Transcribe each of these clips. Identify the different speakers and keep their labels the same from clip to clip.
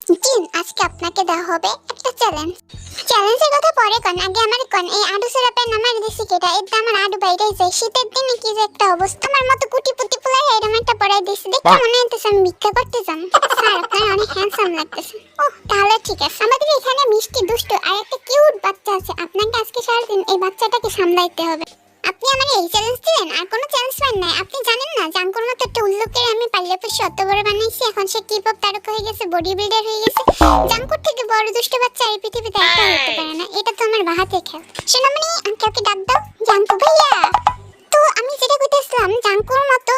Speaker 1: জিন, আজকে আপনাকে দেওয়া হবে একটা চ্যালেঞ্জ। চ্যালেঞ্জের কথা পরে কোন, আগে আমার কোন এই আডু সিরাপের নাম আর দিছি কেটা? এর দাম আমার আডু বাইরে যায়। শীতের দিনে কি যে একটা অবস্থা, আমার মতো কুটি পুলাই এরকম একটা পড়াই দিছি, দেখে মনে হইতেছে আমি ভিক্ষা করতে যান। স্যার, আপনার অনেক হ্যান্ডসাম লাগতেছে। ওহ, তাহলে ঠিক আছে। আমাদের এখানে মিষ্টি দুষ্টু আর একটা কিউট বাচ্চা আছে, আপনাকে আজকে সারাদিন এই বাচ্চাটাকে সামলাইতে হবে। আপনি আমার এই চ্যালেঞ্জ দিলেন, আর কোনো চ্যালেঞ্জ পান নাই? আপনি জানেন না জাঙ্কুর মতো একটা উল্লুকের আমি পাল্লে পুষে অত বড় বানাইছি, এখন সে কিপপ তারকা হয়ে গেছে, বডি বিল্ডার হয়ে গেছে। জাঙ্কুর থেকে বড় দুষ্ট বাচ্চা এই পৃথিবীতে একটা হতে পারে না। এটা তো আমার বাহাতে খেল। সোনামণি, কাউকে ডাক দাও। জাঙ্কু ভাইয়া। তো আমি যেটা কইতেছিলাম, জাঙ্কুর মতো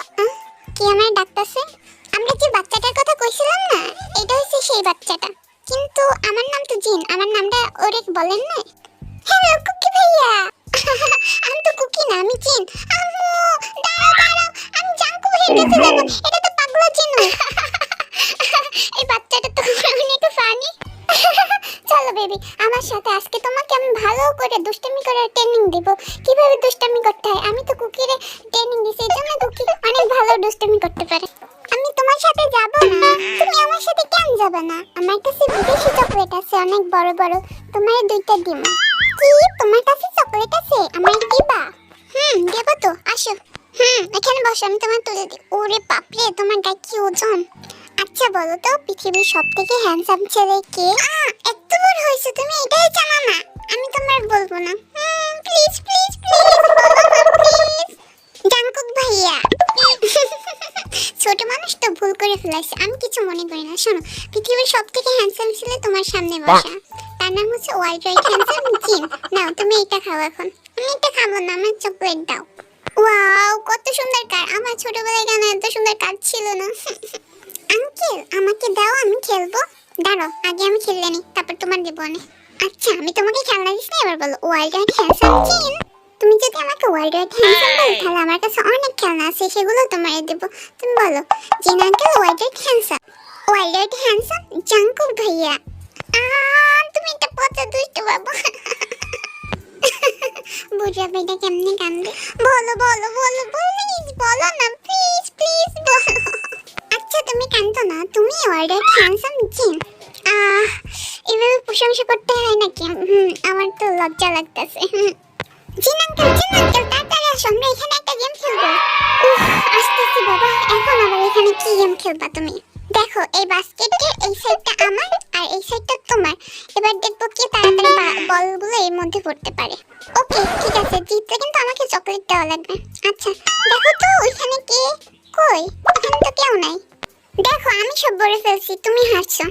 Speaker 1: কি আমার ডাকতেছে? আমরা যে বাচ্চাটার কথা কইছিলাম না, এটা হচ্ছে সেই বাচ্চাটা। কিন্তু আমার নাম তো জিন, আমার নামটা ওরে বলেন না। হ্যালো কুকি ভাইয়া। আমি তো কুকি না, আমি জিন। আম্মু, দাঁড়াও, আমি জাঙ্কু ভাইয়ের কাছে যাব। এটা তো পাগলা জিনু। এই বাচ্চাটা তো অনেক ফানি। চলো বেবি, আমার সাথে আজকে তোমাকে আমি ভালো করে দুষ্টামি করার ট্রেনিং দেব। কিভাবে দুষ্টামি করতে হয় আমি তো কুকিরে ট্রেনিং দিছি, এজন্য কুকি অনেক ভালো দুষ্টামি করতে পারে। আমি তোমার সাথে যাব না। তুমি আমার সাথে কেন যাবে না? আমার কাছে বিদেশি চকলেট আছে অনেক বড় বড়, তোমার দুইটা দিব। কি, তোমার কাছে চকলেট আছে? আমার দিবা? দেব তো, আসো। এখানে বসো, আমি তোমার তুলে দিই। ওরে বাপরে, তোমার গায়ে কি ওজন। আচ্ছা বলো তো, পৃথিবীর সবথেকে হ্যান্ডসাম ছেলে কে? এত বড় হয়েছে তুমি, এটাই জানো না? আমি তোমার বলবো না। প্লিজ প্লিজ প্লিজ বলো না প্লিজ। জাঙ্কুক ভাইয়া। ছোট মানুষ তো ভুল করে ফেলাইছে, আমি কিছু মনে করি না। শোনো, পৃথিবীর সবথেকে হ্যান্ডসাম ছেলে তোমার সামনে বসা, তার নাম হচ্ছে ওয়াইল্ড রাইট হ্যান্ডসাম জিন। নাও তুমি এটা খাও এখন। আমি এটা খাবো না, আমার চকলেট দাও। ওয়াও, কত সুন্দর কার! আমার ছোটবেলায় কেন এত সুন্দর কার ছিল না? আঙ্কেল, আমাকে দাও, আমি খেলবো। দাঁড়াও, আগে আমি খেললে নি, তারপর তোমার দেবো না। আচ্ছা, আমি তোমাকে খেলনা দিস না, এবার বলো ওয়াইল্ড রাইট হ্যান্ডসাম জিন। তুমি যদি আমাকে ওয়াইল্ড রাইট হ্যান্ডসাম বলো, তাহলে আমার কাছে অনেক খেলনা আছে, সেগুলো তোমারে দেবো। তুমি বলো, জিন uncle wild right handsome. Wild right handsome Jungkook ভাইয়া। তুমি একটা পচা দুষ্টু বাবু। বুঝা বেটা কেমনে কান্দে। বলো বলো বলো প্লিজ, বলো না প্লিজ প্লিজ বলো। আচ্ছা তুমি কান্দো না, তুমি ওয়াইল্ড রাইট হ্যান্ডসাম জিন। এভাবে প্রশংসা করতে হয় নাকি? আমার তো লজ্জা লাগতেছে। জিন আঙ্কেল তাড়াতাড়ি আসো, আমরা এখানে একটা গেম খেলবো। আসতেছি বাবা। এখন আবার এখানে কি গেম খেলবা তুমি? দেখো, এই বাস্কেটের এই সাইডটা আমার আর এই সাইডটা তোমার। এবার দেখবো কে তাড়াতাড়ি বলগুলো এর মধ্যে পড়তে পারে। ওকে ঠিক আছে, জিততে কিন্তু আমাকে চকলেট দেওয়া লাগবে। আচ্ছা দেখো তো ওইখানে কে? কই, ওখানে তো কেউ নাই। দেখো, আমি সব বলে ফেলছি, তুমি হারছো।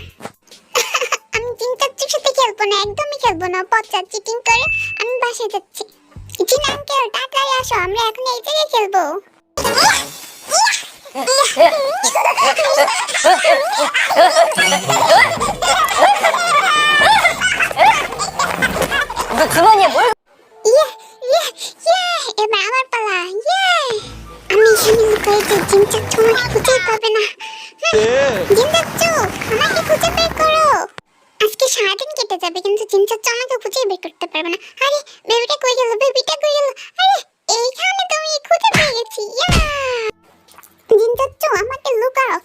Speaker 1: আমি জিন চাচ্চুর সাথে খেলবো না, একদমই খেলবো না। পচা চিটিং করে আমি বাসায় যাচ্ছি। জিন আঙ্কেল তাড়াতাড়ি আসো, আমরা এখন এই জায়গায় খেলবো। এবার আমার পালা। আমি এখানে লুকাইছি, জিন চাচ্চু আমাকে খুঁজে পাবে না। জিন চাচ্চু, আমাকে খুঁজে বের করো। আজকে সারাদিন কেটে যাবে, কিন্তু জিন চাচ্চু আমাকে খুঁজে বের করতে পারবে না। আরে বেবিটা কই গেল? আরে এইখানে তুমি, খুঁজে পেয়ে গেছি। জিন চাচ্চু আমাকে লুকাও।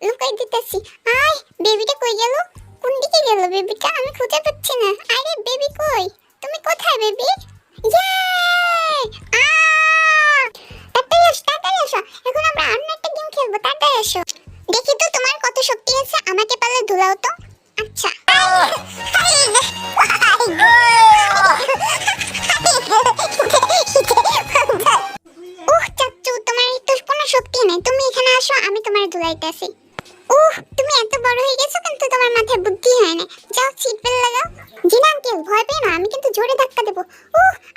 Speaker 1: লুকাই দিতেছি। আয়, বেবিটা কই গেল? কোন দিকে গেল বেবিটা? আমি খুঁজে পাচ্ছি না। আরে বেবি কই? তুমি কোথায় বেবি? তাড়াতাড়ি আসো, এখন আমরা অন্য একটা গেম খেলবো। তাড়াতাড়ি আসো, দেখি তো তোমার কত শক্তি আছে। আমাকে পারলে ধুলাও তো। আচ্ছা চাচ্চু, তোমার তো কোনো শক্তি নেই। তুমি এখানে আসো, আমি তোমার ধুলাইতেছি। তুমি এত বড় হয়ে গেছো, কিন্তু তোমার মাথায় বুদ্ধি হয় না। যাও, সিট বেল্ট লাগাও। জিন আঙ্কেল ভয় পেও না, আমি কিন্তু জোরে ধাক্কা দেবো।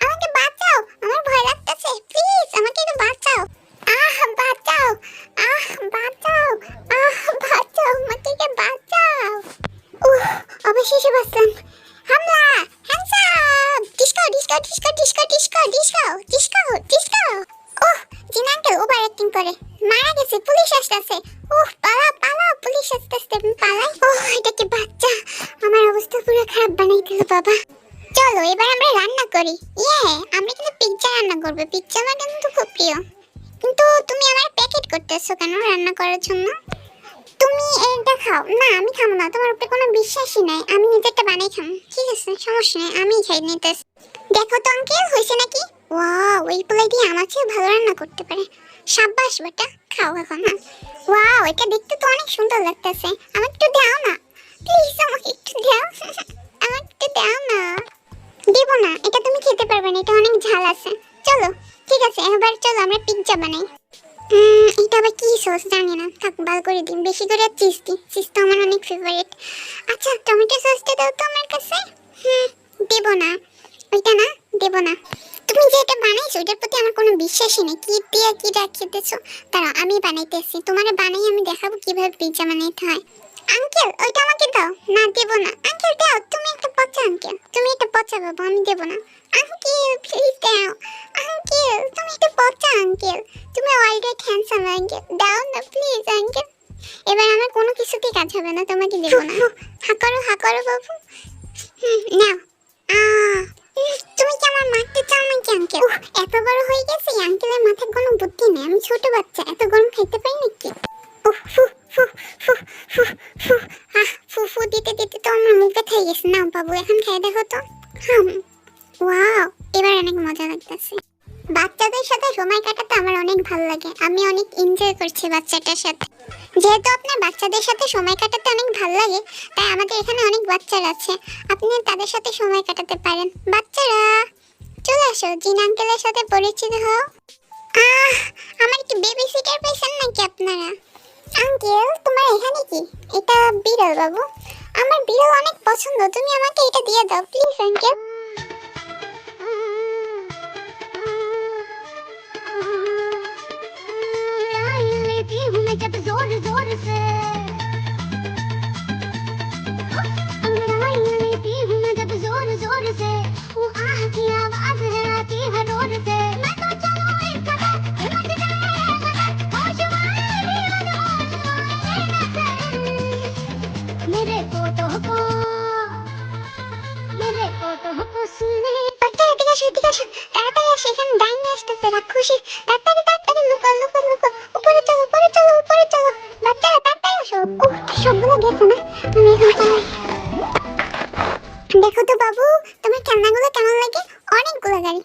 Speaker 1: আমাকে বাঁচাও, আমার ভয় লাগতেছে। প্লিজ আমাকে একটু বাঁচাও। বাঁচাও, আমাকে বাঁচাও। অবশেষে বাঁচলাম। হামলা, হ্যান্ডসাম, ডিস্কো। জিন আঙ্কেল ওভার অ্যাক্টিং করে। মারা গেছে, পুলিশ আসতেছে। পালা, পুলিশ আসতেছে, পালাই। এটা কি বাচ্চা? আমার অবস্থা পুরো খারাপ বানাই দিল বাবা। চলো এবার আমরা রান্না করি। আমরা কিন্তু পিৎজা রান্না করবো। পিৎজা আমার কিন্তু খুব প্রিয়। কিন্তু তুমি আমার প্যাকেট করতেছো কেন রান্না করার জন্য? তুমি এটা খাও। না আমি খাবো না, তোমার উপরে কোনো বিশ্বাসই নাই। আমি নিজেরটা বানাই খাম, ঠিক আছে? সমস্যা নেই, আমি খাই নিতেছি। দেখো তো আঙ্কেল, হয়েছে নাকি? ওয়াও, ওই পোলাই দিয়ে আমার চেয়ে ভালো রান্না করতে পারে। সাব্বাস বেটা, খাও এখন। হ্যাঁ ওয়াও, এটা দেখতে তো অনেক সুন্দর লাগতেছে। আমাকে একটু দাও না প্লিজ, আমাকে একটু দাও। আমাকে একটু দাও না। দেব না, এটা তুমি খেতে পারবে না, এটা অনেক ঝাল আছে। চলো ঠিক আছে, এবার চলো আমরা পিৎজা বানাই। এটা আবার কি সস জানি না, থাক বার করে দিন। বেশি করে চিজ দিই, চিজ তো আমার অনেক ফেভারিট। আচ্ছা টমেটো সসটা দাও তো আমার কাছে। দেব না, ওইটা না, দেব না। তুমি যে এটা বানাইছো ওটার প্রতি আমার কোনো বিশ্বাসই নেই। কি দিয়ে কি রাখিতেছো? দাঁড়াও আমি বানাইতেছি, তোমার বানাই আমি দেখাবো কিভাবে পিৎজা বানাইতে হয়। আঙ্কেল ওইটা আমাকে দাও। না দেব না আঙ্কেল, দাও। তুমি একটা পচা আঙ্কেল, তুমি একটা পচা বাবু, আমি দেব না। আঙ্কেল প্লিজ দাও। আঙ্কেল তুমি একটা পচা আঙ্কেল, তুমি অলরেডি হ্যান্ডসাম আঙ্কেল, দাও না প্লিজ আঙ্কেল। এবার আমার কোনো কিছুতেই কাজ হবে না, তোমাকে দেব না। হা করো বাবু। নাও। তুমি কি আমার মারতে চাও নাকি আঙ্কেল? এত বড় হয়ে গেছে, আঙ্কেলের মাথায় কোনো বুদ্ধি নেই। আমি ছোট বাচ্চা, এত গরম খাইতে পারি নাকি? ফুফু দিতে দিতে তো আমার মুখ ব্যথা হয়ে গেছে। নাও বাবু, এখন খেয়ে দেখো তো। ওয়াও, এবার অনেক মজা লাগতেছে। বাচ্চাদের সাথে সময় কাটাতে আমার অনেক ভালো লাগে, আমি অনেক এনজয় করছি বাচ্চাটার সাথে। যেহেতু আপনার বাচ্চাদের সাথে সময় কাটাতে অনেক ভালো লাগে, তাই আমাদের এখানে অনেক বাচ্চারা আছে, আপনি তাদের সাথে সময় কাটাতে পারেন। বাচ্চারা চলে আসো, জিন আঙ্কেলের সাথে পরিচিত হও। আমার কি বেবি সিটার পেয়েছেন নাকি আপনারা? আঙ্কেল তোমার এখানে কি? এটা বিড়াল বাবু, আমার বিড়াল অনেক পছন্দ, তুমি আমাকে এটা দিয়ে দাও প্লিজ আঙ্কেল। जब जोर जोर से अंगड़ाई लेती हूँ मैं, जब जोर जोर से वो आह की आवाज है आती है रोड से। मैं तो चलूं एक कदम मच जाए होश वाले मेरे को तो सुनने। বাচ্চারা ঠিক আছে, ঠিক আছে, তাড়াতাড়ি আসে, এখানে ডাইনি আসতেছে রাক্ষসী। তাড়াতাড়ি তাড়াতাড়ি লুকো লুকো লুকো, উপরে চলো উপরে চলো উপরে চলো। বাচ্চারা তাড়াতাড়ি আসো। সবগুলো গেছে না, আমি এখন চালাই। দেখো তো বাবু, তোমার খেলনাগুলো কেমন লাগে? অনেকগুলো গাড়ি।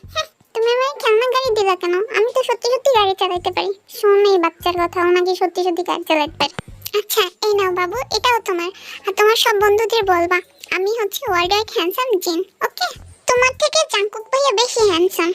Speaker 1: তুমি আমার খেলনা গাড়ি দিলা কেন? আমি তো সত্যি সত্যি গাড়ি চালাতে পারি। শোন এই বাচ্চার কথা, ও নাকি সত্যি সত্যি গাড়ি চালাতে পারে। আচ্ছা এই নাও বাবু, এটাও তোমার। আর তোমার সব বন্ধুদের বলবা আমি হচ্ছে ওয়ার্ল্ড হ্যান্ডসাম জিন, ওকে? তোমার থেকে জাঙ্কুক ভাইয়া বেশি হ্যান্ডসাম।